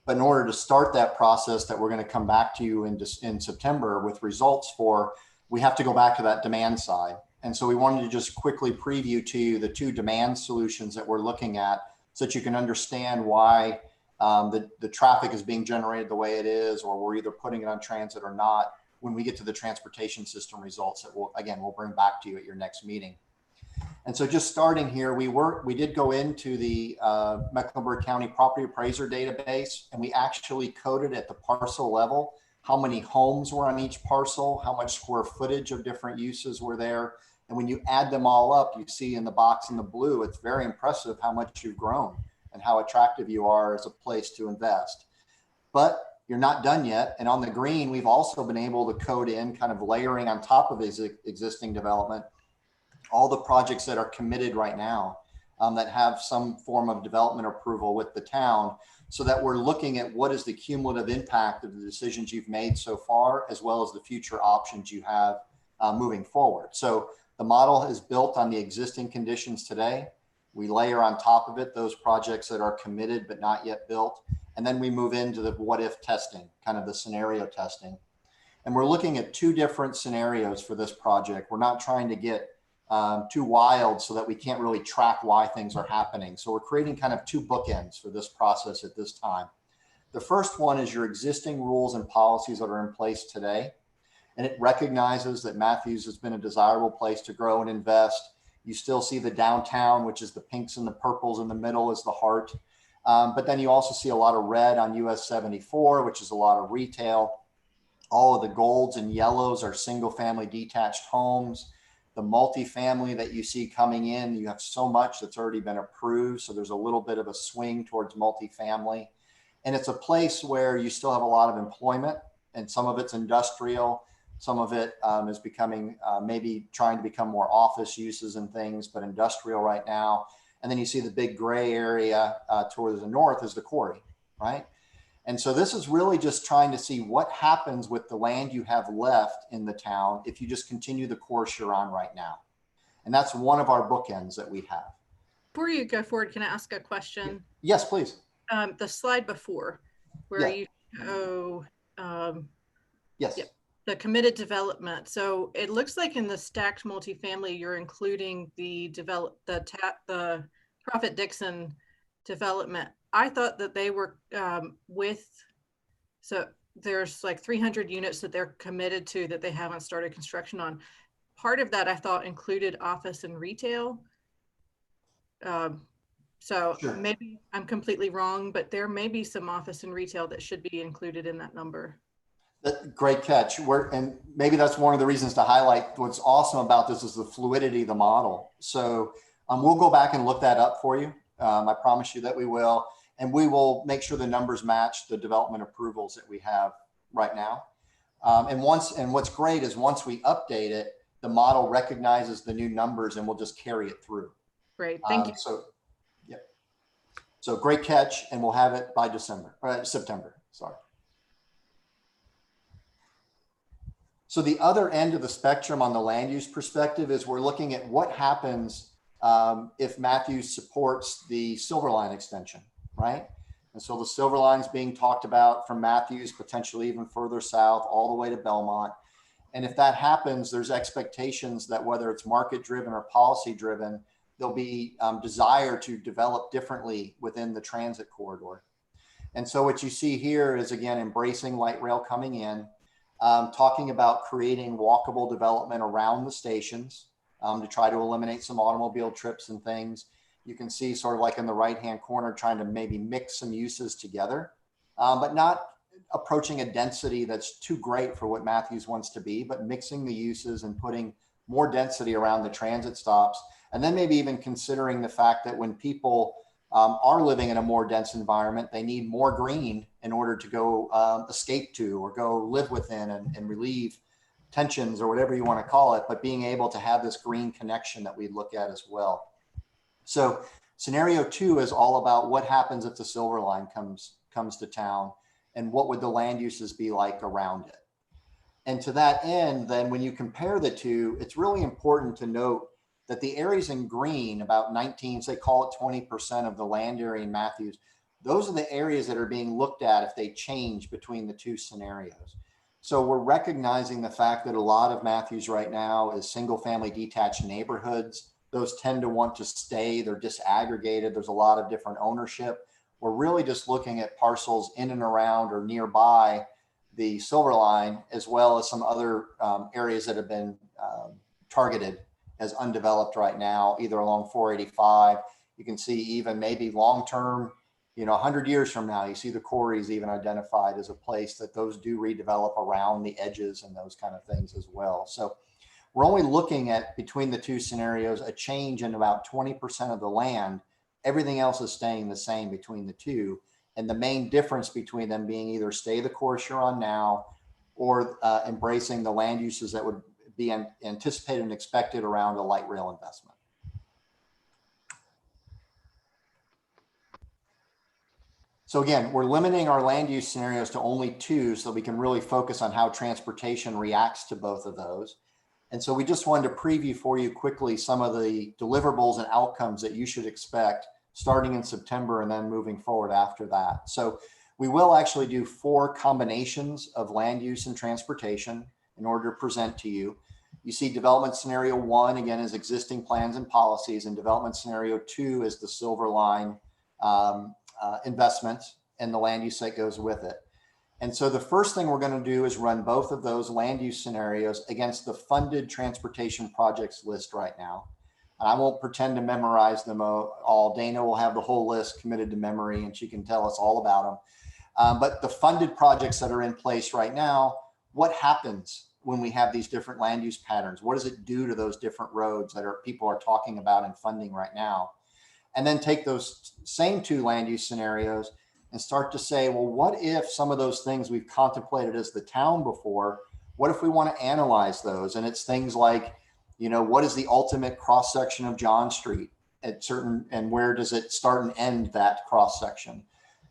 But in order to start that process that we're going to come back to you in September with results for, we have to go back to that demand side. And so we wanted to just quickly preview to you the two demand solutions that we're looking at so that you can understand why the traffic is being generated the way it is, or we're either putting it on transit or not when we get to the transportation system results that we'll bring back to you at your next meeting. And so just starting here, we did go into the Mecklenburg County Property Appraiser database, and we actually coded at the parcel level how many homes were on each parcel, how much square footage of different uses were there. And when you add them all up, you see in the box in the blue, it's very impressive how much you've grown and how attractive you are as a place to invest. But you're not done yet. And on the green, we've also been able to code in, kind of layering on top of existing development, all the projects that are committed right now that have some form of development approval with the town, so that we're looking at what is the cumulative impact of the decisions you've made so far, as well as the future options you have moving forward. So the model is built on the existing conditions today. We layer on top of it those projects that are committed but not yet built. And then we move into the what if testing, kind of the scenario testing. And we're looking at two different scenarios for this project. We're not trying to get too wild so that we can't really track why things are happening. So we're creating kind of two bookends for this process at this time. The first one is your existing rules and policies that are in place today. and it recognizes that Matthews has been a desirable place to grow and invest. You still see the downtown, which is the pinks and the purples in the middle is the heart. But then you also see a lot of red on US 74, which is a lot of retail. All of the golds and yellows are single family detached homes. The multifamily that you see coming in, you have so much that's already been approved. So there's a little bit of a swing towards multifamily. And it's a place where you still have a lot of employment, and some of it's industrial. Some of it is becoming maybe trying to become more office uses and things, but industrial right now. And then you see the big gray area towards the north is the quarry, right? And so this is really just trying to see what happens with the land you have left in the town if you just continue the course you're on right now. And that's one of our bookends that we have. Before you go forward, can I ask a question? Yes, please. The slide before where Yeah. you show Yes. yep, the committed development. So it looks like in the stacked multifamily, you're including the Prophet Dixon development. I thought that they were so there's like 300 units that they're committed to that they haven't started construction on. Part of that I thought included office and retail. So Sure. maybe I'm completely wrong, but there may be some office and retail that should be included in that number. Great catch. And maybe that's one of the reasons to highlight what's awesome about this is the fluidity of the model. So we'll go back and look that up for you. I promise you that we will. And we will make sure the numbers match the development approvals that we have right now. And what's great is once we update it, the model recognizes the new numbers and we'll just carry it through. Great, thank you. So great catch, and we'll have it by September, sorry. So the other end of the spectrum on the land use perspective is we're looking at what happens if Matthews supports the Silver Line extension, right? And so the Silver Line's being talked about from Matthews, potentially even further south, all the way to Belmont. And if that happens, there's expectations that whether it's market driven or policy driven, there'll be desire to develop differently within the transit corridor. And so what you see here is, again, embracing light rail coming in, talking about creating walkable development around the stations to try to eliminate some automobile trips and things. You can see sort of like in the right-hand corner, trying to maybe mix some uses together, but not approaching a density that's too great for what Matthews wants to be, but mixing the uses and putting more density around the transit stops. And then maybe even considering the fact that when people are living in a more dense environment, they need more green in order to go escape to or go live within and relieve tensions or whatever you want to call it, but being able to have this green connection that we look at as well. So scenario 2 is all about what happens if the Silver Line comes to town and what would the land uses be like around it. And to that end, then when you compare the two, it's really important to note that the areas in green, about 19, say call it 20% of the land area in Matthews, those are the areas that are being looked at if they change between the two scenarios. So we're recognizing the fact that a lot of Matthews right now is single family detached neighborhoods. Those tend to want to stay, they're disaggregated. There's a lot of different ownership. We're really just looking at parcels in and around or nearby the Silver Line, as well as some other areas that have been targeted as undeveloped right now, either along 485. You can see even maybe long-term, 100 years from now, you see the quarries even identified as a place that those do redevelop around the edges and those kind of things as well. So we're only looking at, between the two scenarios, a change in about 20% of the land. Everything else is staying the same between the two. And the main difference between them being either stay the course you're on now or embracing the land uses that would be anticipated and expected around a light rail investment. So again, we're limiting our land use scenarios to only 2 so we can really focus on how transportation reacts to both of those. And so we just wanted to preview for you quickly some of the deliverables and outcomes that you should expect starting in September and then moving forward after that. So we will actually do 4 combinations of land use and transportation in order to present to you. You see development scenario 1, again, is existing plans and policies, and development scenario 2 is the Silver Line investment and the land use that goes with it. And so the first thing we're going to do is run both of those land use scenarios against the funded transportation projects list right now. I won't pretend to memorize them all. Dana will have the whole list committed to memory and she can tell us all about them. But the funded projects that are in place right now, what happens when we have these different land use patterns? What does it do to those different roads that people are talking about and funding right now? And then take those same two land use scenarios and start to say, well, what if some of those things we've contemplated as the town before, what if we want to analyze those? And it's things like, you know, what is the ultimate cross section of John Street at certain, and where does it start and end that cross section?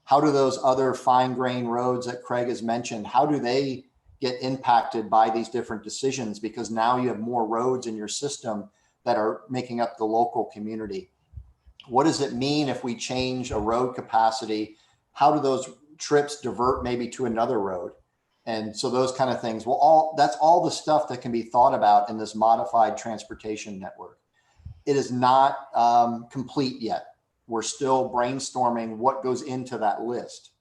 How do those other fine grain roads that Craig has mentioned, how do they get impacted by these different decisions? Because now you have more roads in your system that are making up the local community. What does it mean if we change a road capacity? How do those trips divert maybe to another road? And so those kind of things. Well, that's all the stuff that can be thought about in this modified transportation network. It is not complete yet. We're still brainstorming what goes into that list.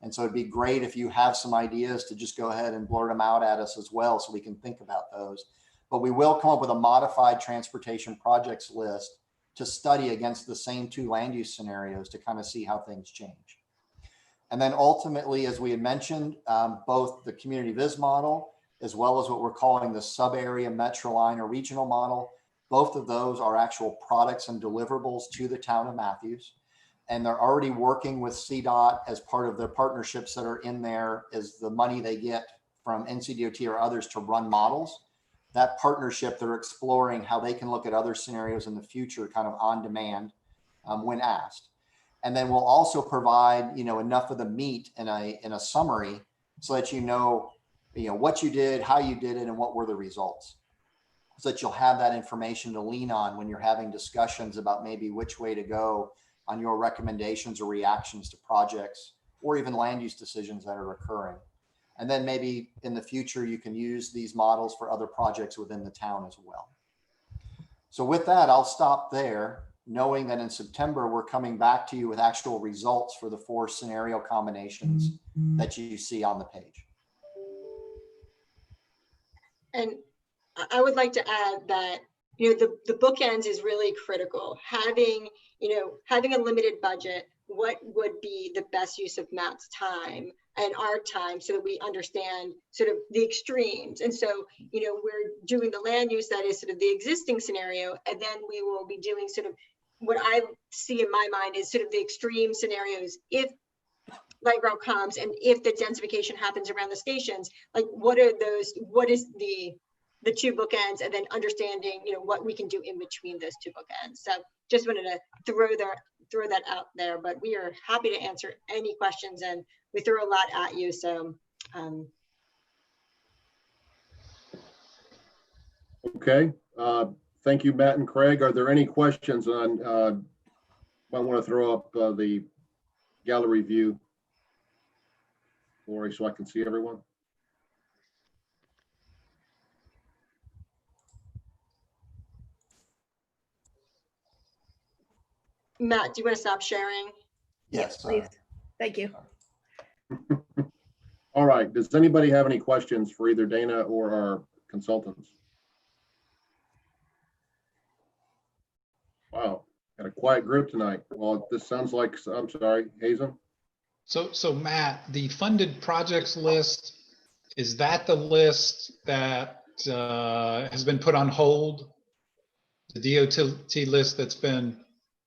And so it'd be great if you have some ideas to just go ahead and blurt them out at us as well so we can think about those. But we will come up with a modified transportation projects list to study against the same two land use scenarios to kind of see how things change. And then ultimately, as we had mentioned, both the community viz model, as well as what we're calling the sub-area metro line or regional model, both of those are actual products and deliverables to the town of Matthews. And they're already working with CDOT as part of their partnerships that are in there as the money they get from NCDOT or others to run models. That partnership, they're exploring how they can look at other scenarios in the future kind of on demand when asked. And then we'll also provide, you know, enough of the meat in a summary so that you know what you did, how you did it, and what were the results. So that you'll have that information to lean on when you're having discussions about maybe which way to go on your recommendations or reactions to projects or even land use decisions that are occurring. And then maybe in the future, you can use these models for other projects within the town as well. So with that, I'll stop there, knowing that in September, we're coming back to you with actual results for the 4 scenario combinations that you see on the page. And I would like to add that, you know, the bookends is really critical. Having a limited budget, what would be the best use of Matt's time and our time so that we understand sort of the extremes. And so, you know, we're doing the land use that is sort of the existing scenario, and then we will be doing sort of what I see in my mind is sort of the extreme scenarios. If light rail comes and if the densification happens around the stations, like what are those, what is the 2 bookends, and then understanding, you know, what we can do in between those 2 bookends. So just wanted to throw that out there, but we are happy to answer any questions, and we throw a lot at you. So Okay. Thank you, Matt and Craig. Are there any questions on, I want to throw up the gallery view, Lori, so I can see everyone? Matt, do you want to stop sharing? Yes, please. Thank you. All right. Does anybody have any questions for either Dana or our consultants? Wow, got a quiet group tonight. Well, this sounds like, I'm sorry, Hazen? So Matt, the funded projects list, is that the list that has been put on hold? The DOT list that's been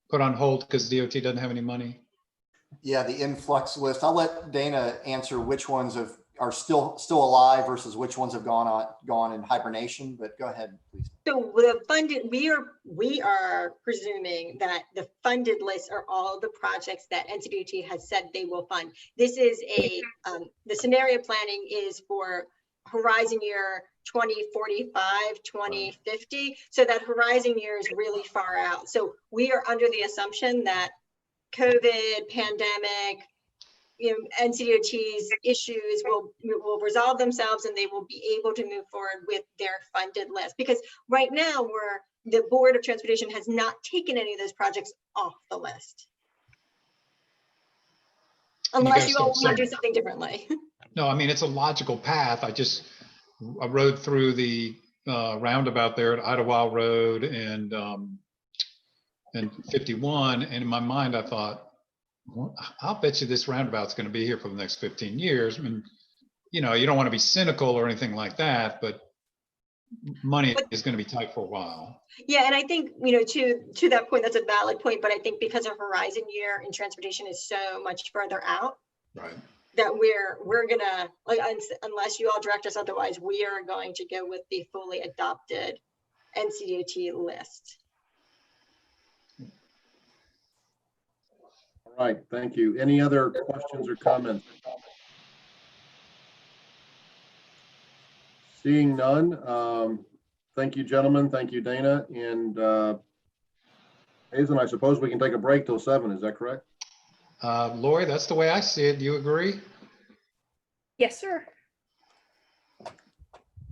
put on hold because DOT doesn't have any money? Yeah, the influx list. I'll let Dana answer which ones are still alive versus which ones have gone in hibernation, but go ahead, please. So the funded, we are presuming that the funded list are all the projects that NCDOT has said they will fund. This is the scenario planning is for horizon year 2045, 2050. So that horizon year is really far out. So we are under the assumption that COVID, pandemic, you know, NCDOT's issues will resolve themselves and they will be able to move forward with their funded list. Because right now the Board of Transportation has not taken any of those projects off the list. Unless you all want to do something differently. No, I mean, it's a logical path. I rode through the roundabout there at Idlewild Road and 51. And in my mind, I thought, well, I'll bet you this roundabout's going to be here for the next 15 years. I mean, you know, you don't want to be cynical or anything like that, but money is going to be tight for a while. Yeah, and I think, you know, to that point, that's a valid point, but I think because our horizon year in transportation is so much further out, Right. that we're gonna, like, unless you all direct us otherwise, we are going to go with the fully adopted NCDOT list. All right, thank you. Any other questions or comments? Seeing none, thank you, gentlemen. Thank you, Dana. And Hazen, I suppose we can take a break till 7. Is that correct? Lori, that's the way I see it. Do you agree? Yes, sir.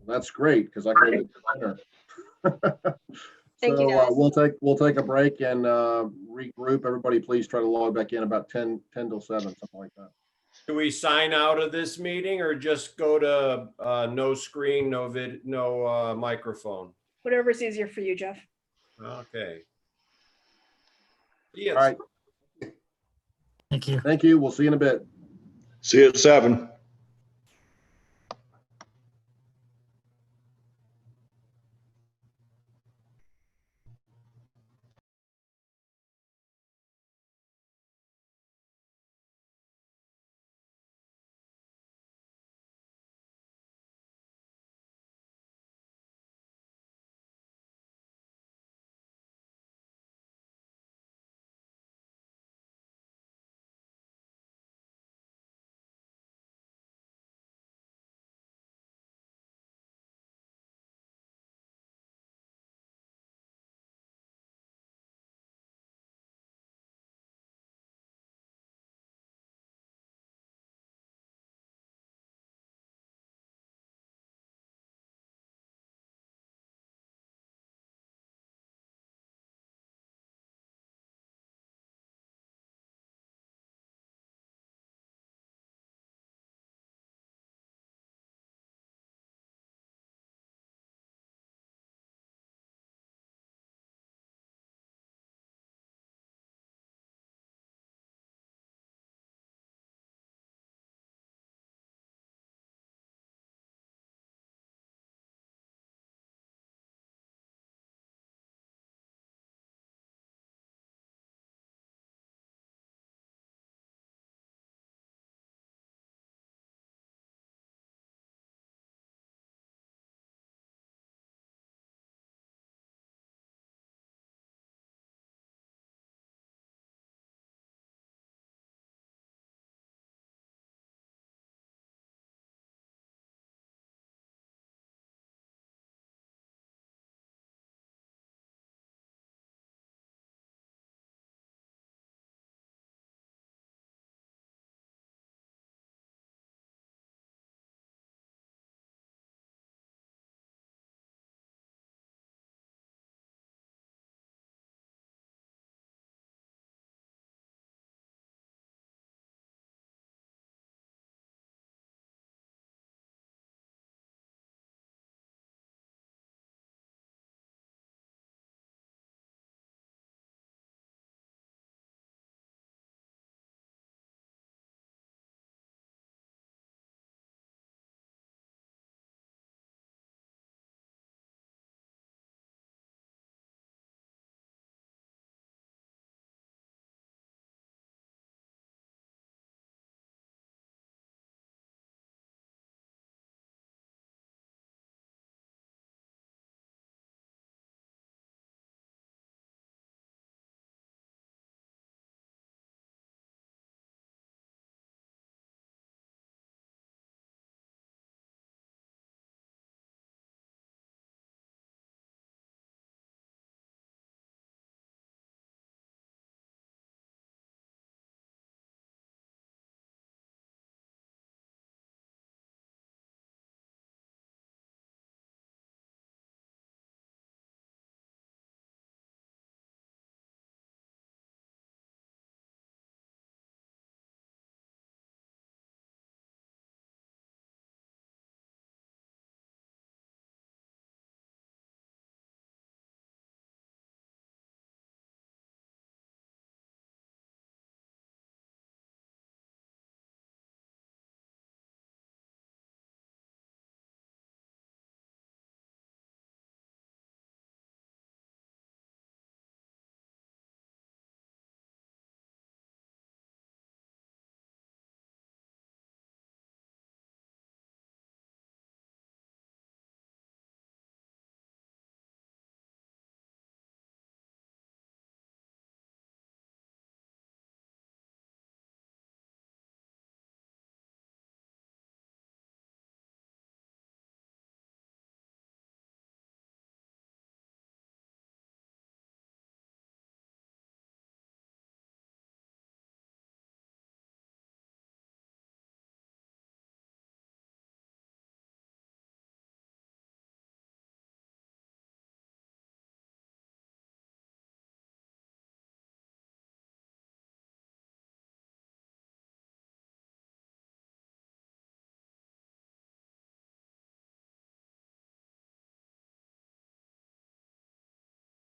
That's great because I can get dinner. Thank you, So guys. we'll take a break and regroup. Everybody, please try to log back in about 10 till 7, something like that. Do we sign out of this meeting or just go to no screen, no microphone? Whatever's easier for you, Jeff. Okay. All right. Thank you. Thank you. We'll see you in a bit. See you at 7.